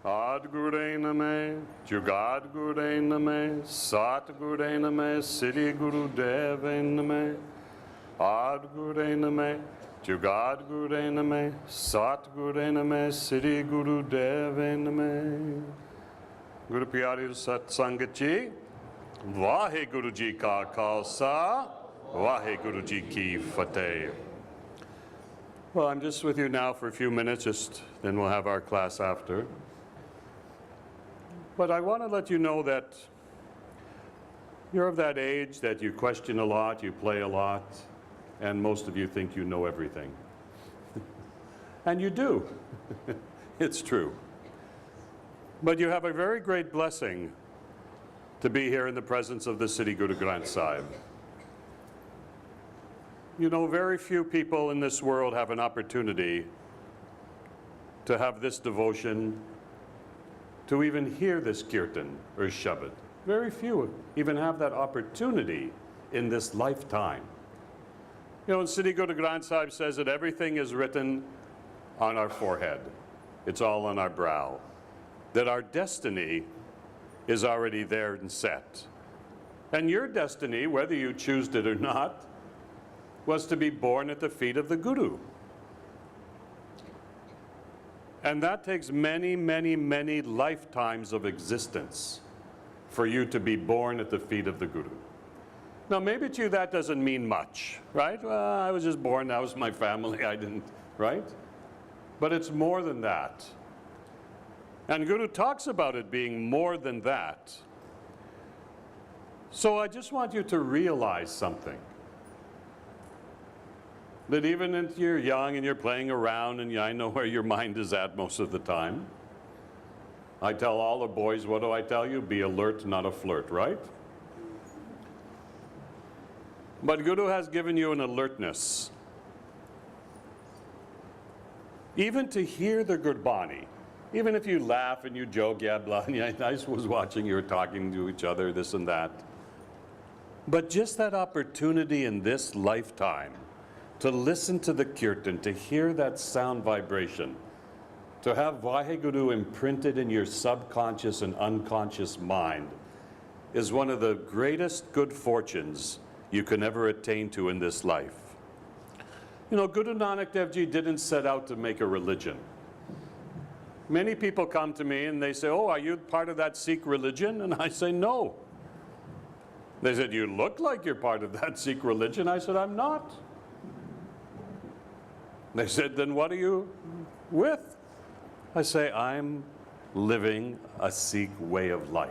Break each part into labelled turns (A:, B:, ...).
A: Adgure Name, Jugadgure Name, Satgure Name, Sri Guru Deva Name, Adgure Name, Jugadgure Name, Satgure Name, Sri Guru Deva Name. Guru Pyare Sat Sangat Ji, Vaheguru Ji Ka Khalsa, Vaheguru Ji Ki Fateh. Well, I'm just with you now for a few minutes, then we'll have our class after. But I want to let you know that you're of that age that you question a lot, you play a lot, and most of you think you know everything. And you do. It's true. But you have a very great blessing to be here in the presence of the Sri Guru Granth Sahib. You know, very few people in this world have an opportunity to have this devotion, to even hear this kirtan or shabad. Very few even have that opportunity in this lifetime. You know, Sri Guru Granth Sahib says that everything is written on our forehead. It's all on our brow. That our destiny is already there and set. And your destiny, whether you choose it or not, was to be born at the feet of the Guru. And that takes many, many, many lifetimes of existence for you to be born at the feet of the Guru. Now, maybe to you that doesn't mean much, right? Well, I was just born, that was my family, I didn't, right? But it's more than that. And Guru talks about it being more than that. So I just want you to realize something. That even if you're young and you're playing around, and I know where your mind is at most of the time. I tell all the boys, what do I tell you? Be alert, not a flirt, right? But Guru has given you an alertness. Even to hear the Gurbani, even if you laugh and you joke, yeah, blah, yeah, I was watching you were talking to each other, this and that. But just that opportunity in this lifetime to listen to the kirtan, to hear that sound vibration, to have Vaheguru imprinted in your subconscious and unconscious mind is one of the greatest good fortunes you can ever attain to in this life. You know, Guru Nanak Dev Ji didn't set out to make a religion. Many people come to me and they say, oh, are you part of that Sikh religion? And I say, no. They said, you look like you're part of that Sikh religion. I said, I'm not. They said, then what are you with? I say, I'm living a Sikh way of life.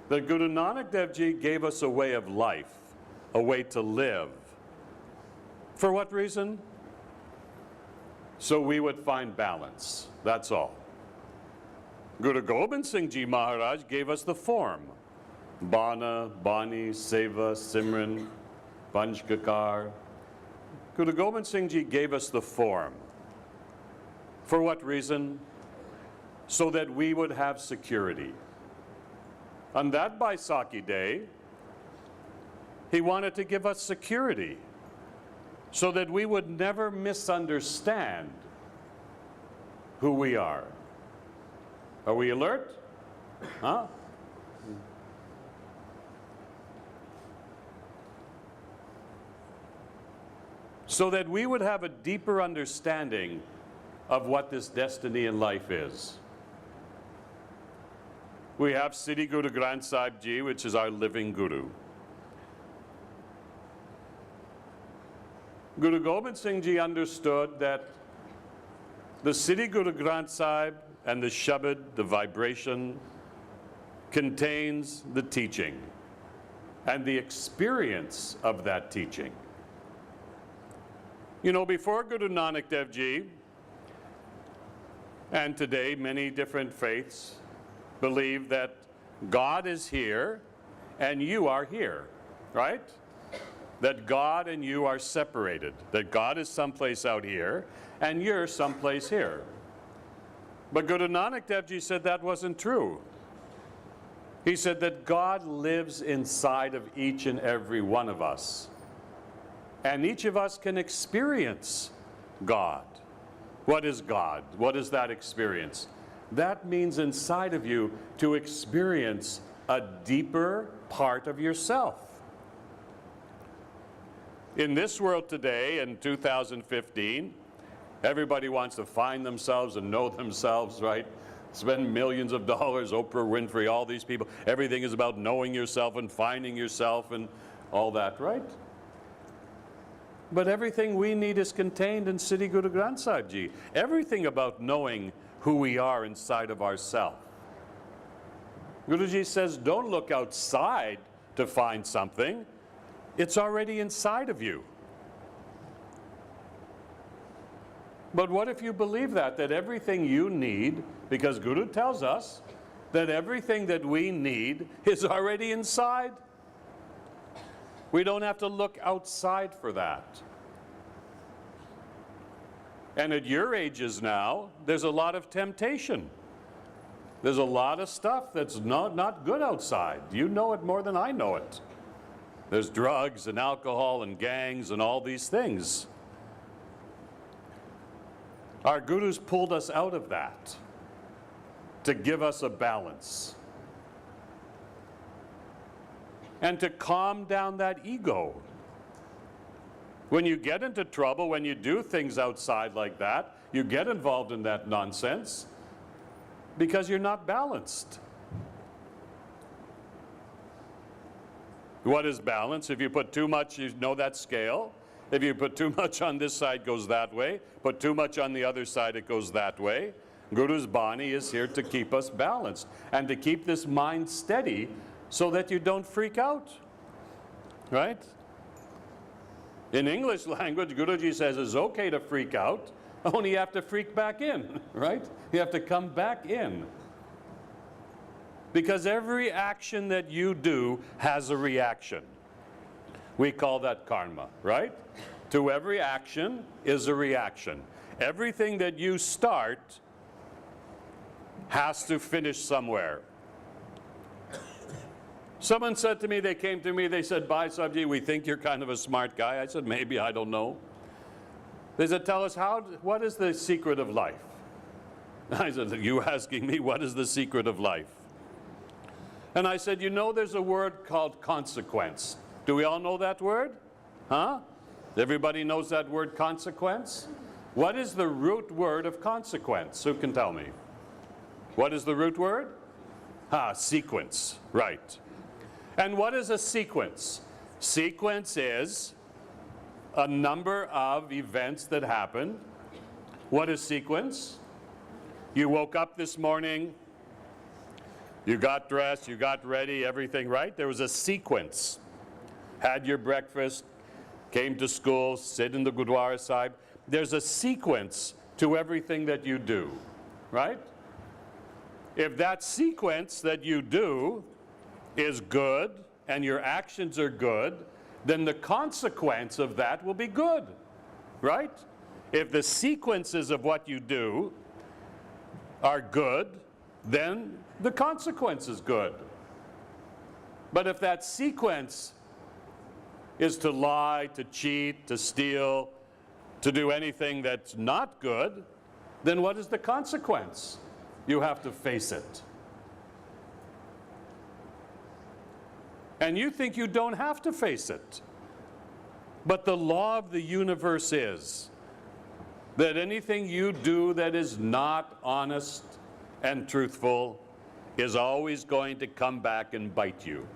A: The Guru Nanak Dev Ji gave us a way of life, a way to live. For what reason? So we would find balance, that's all. Guru Gobind Singh Ji Maharaj gave us the form. Bana, Bani, Seva, Simran, Panchkakar. Guru Gobind Singh Ji gave us the form. For what reason? So that we would have security. On that Baisakhi day, he wanted to give us security so that we would never misunderstand who we are. Are we alert? Huh? So that we would have a deeper understanding of what this destiny in life is. We have Sri Guru Granth Sahib Ji, which is our living Guru. Guru Gobind Singh Ji understood that the Sri Guru Granth Sahib and the Shabad, the vibration, contains the teaching and the experience of that teaching. You know, before Guru Nanak Dev Ji, and today many different faiths believe that God is here and you are here, right? That God and you are separated, that God is someplace out here and you're someplace here. But Guru Nanak Dev Ji said that wasn't true. He said that God lives inside of each and every one of us. And each of us can experience God. What is God? What is that experience? That means inside of you to experience a deeper part of yourself. In this world today, in 2015, everybody wants to find themselves and know themselves, right? Spend millions of dollars, Oprah Winfrey, all these people. Everything is about knowing yourself and finding yourself and all that, right? But everything we need is contained in Sri Guru Granth Sahib Ji. Everything about knowing who we are inside of ourselves. Guruji says, don't look outside to find something. It's already inside of you. But what if you believe that everything you need, because Guru tells us that everything that we need is already inside? We don't have to look outside for that. And at your ages now, there's a lot of temptation. There's a lot of stuff that's not good outside. You know it more than I know it. There's drugs and alcohol and gangs and all these things. Our gurus pulled us out of that to give us a balance and to calm down that ego. When you get into trouble, when you do things outside like that, you get involved in that nonsense because you're not balanced. What is balance? If you put too much, you know that scale. If you put too much on this side, it goes that way. Put too much on the other side, it goes that way. Guru's Bani is here to keep us balanced and to keep this mind steady so that you don't freak out, right? In English language, Guruji says it's okay to freak out, only you have to freak back in, right? You have to come back in. Because every action that you do has a reaction. We call that karma, right? To every action is a reaction. Everything that you start has to finish somewhere. Someone said to me, they came to me, they said, Bhai Sabji, we think you're kind of a smart guy. I said, maybe, I don't know. They said, tell us, what is the secret of life? I said, you asking me, what is the secret of life? And I said, you know, there's a word called consequence. Do we all know that word? Huh? Everybody knows that word consequence? What is the root word of consequence? Who can tell me? What is the root word? Sequence, right. And what is a sequence? Sequence is a number of events that happen. What is sequence? You woke up this morning, you got dressed, you got ready, everything, right? There was a sequence. Had your breakfast, came to school, sit in the Gurdwara Sahib. There's a sequence to everything that you do, right? If that sequence that you do is good and your actions are good, then the consequence of that will be good, right? If the sequences of what you do are good, then the consequence is good. But if that sequence is to lie, to cheat, to steal, to do anything that's not good, then what is the consequence? You have to face it. And you think you don't have to face it. But the law of the universe is that anything you do that is not honest and truthful is always going to come back and bite you.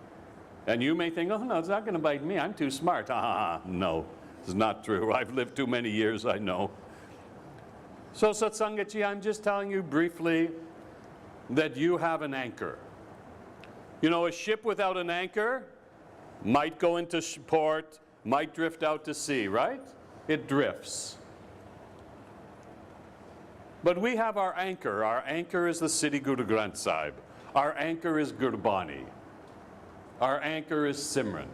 A: And you may think, oh no, it's not going to bite me, I'm too smart. No, it's not true. I've lived too many years, I know. So Satsangaji, I'm just telling you briefly that you have an anchor. You know, a ship without an anchor might go into port, might drift out to sea, right? It drifts. But we have our anchor. Our anchor is the Sri Guru Granth Sahib. Our anchor is Gurbani. Our anchor is Simran.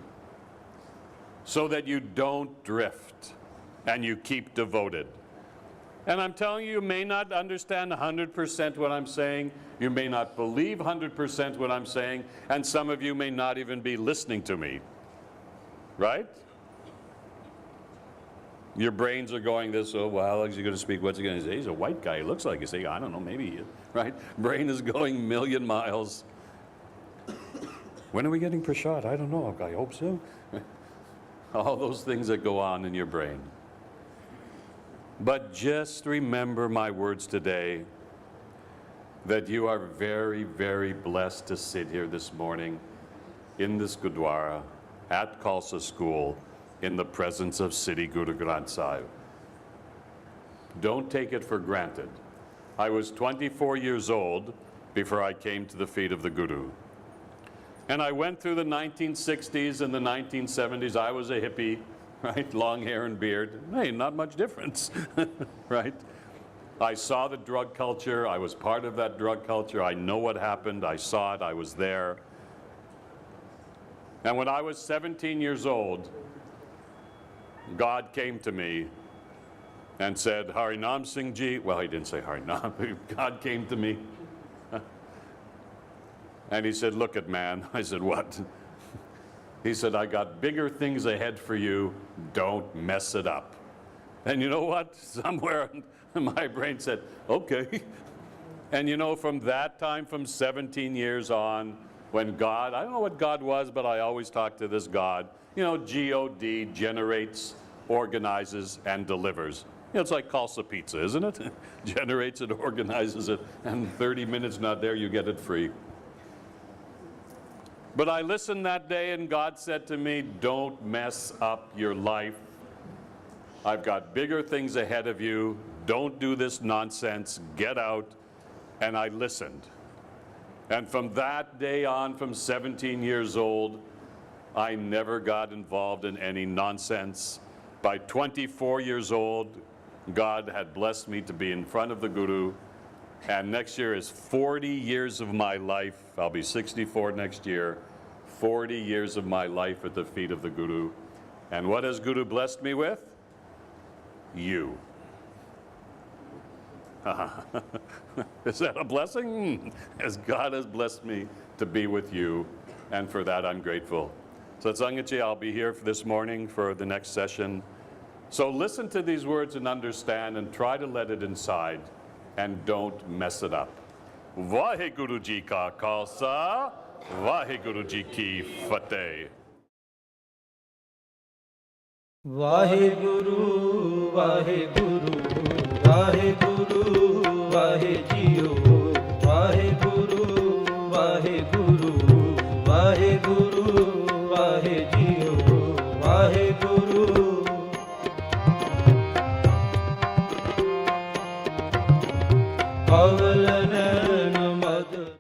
A: So that you don't drift and you keep devoted. And I'm telling you, you may not understand 100% what I'm saying. You may not believe 100% what I'm saying. And some of you may not even be listening to me. Right? Your brains are going this, oh, well, Alex, you're going to speak, what's he going to say? He's a white guy, he looks like he's saying, I don't know, maybe he is. right? Brain is going a million miles. When are we getting prashad? I don't know. I hope so. All those things that go on in your brain. But just remember my words today, that you are very, very blessed to sit here this morning in this Gurdwara at Khalsa School in the presence of Sri Guru Granth Sahib. Don't take it for granted. I was 24 years old before I came to the feet of the Guru. And I went through the 1960s and the 1970s. I was a hippie, right? Long hair and beard. Hey, not much difference, right? I saw the drug culture. I was part of that drug culture. I know what happened. I saw it. I was there. And when I was 17 years old, God came to me and said, Hari Nam Singh ji, well, he didn't say Hari Nam, God came to me. And he said, look at man. I said, what? He said, I got bigger things ahead for you. Don't mess it up. And you know what? Somewhere my brain said, okay. And you know, from that time, from 17 years on, when God, I don't know what God was, but I always talk to this God. You know, G-O-D, generates, organizes, and delivers. You know, it's like Khalsa pizza, isn't it? Generates it, organizes it, and 30 minutes not there, you get it free. But I listened that day and God said to me, don't mess up your life. I've got bigger things ahead of you. Don't do this nonsense. Get out. And I listened. And from that day on, from 17 years old, I never got involved in any nonsense. By 24 years old, God had blessed me to be in front of the Guru. And next year is 40 years of my life. I'll be 64 next year. 40 years of my life at the feet of the Guru. And what has Guru blessed me with? You. Is that a blessing? As God has blessed me to be with you, and for that I'm grateful. So Sangachi, I'll be here this morning for the next session. So listen to these words and understand and try to let it inside and don't mess it up. Vaheguru Ji Ka Khalsa, Vaheguru Ji Ki Fateh.
B: Vaheguru, Vaheguru, Vaheguru, Vaheguru, Vaheguru, Vaheguru, Vaheguru, Vaheguru, Vaheguru. Kavalana